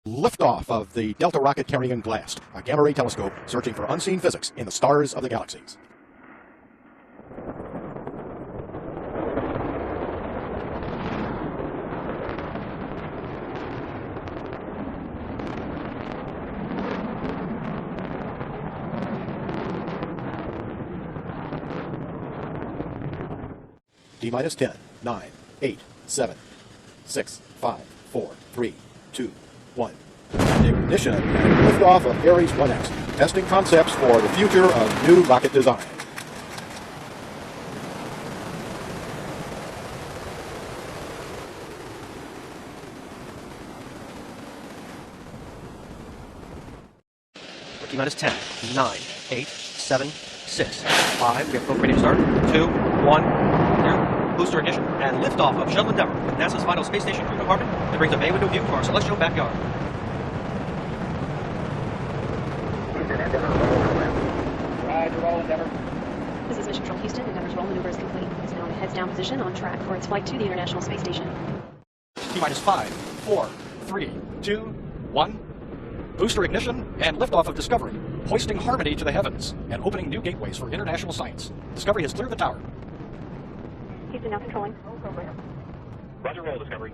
Liftoff of the Delta rocket carrying GLAST, a gamma-ray telescope searching for unseen physics in the stars of the galaxies. D-minus 10, 9, 8, 7, 6, 5, 4, 3, 2, 1. And ignition and liftoff of Ares 1X, testing concepts for the future of new rocket design. T-minus 10, 9, 8, 7, 6, 5. We have probe ready to start. 2, 1, 0. Booster ignition and liftoff of Shuttle Endeavour with NASA's final space station crew compartment that brings a bay window view to our celestial backyard. Roger, roll Endeavour. This is Mission Control Houston. Endeavour's roll maneuver is complete. It's now in a heads-down position on track for its flight to the International Space Station. T-minus 5, 4, 3, 2, 1. Booster ignition and liftoff of Discovery, hoisting harmony to the heavens and opening new gateways for international science. Discovery has cleared the tower. Houston now controlling. Roger, roll Discovery.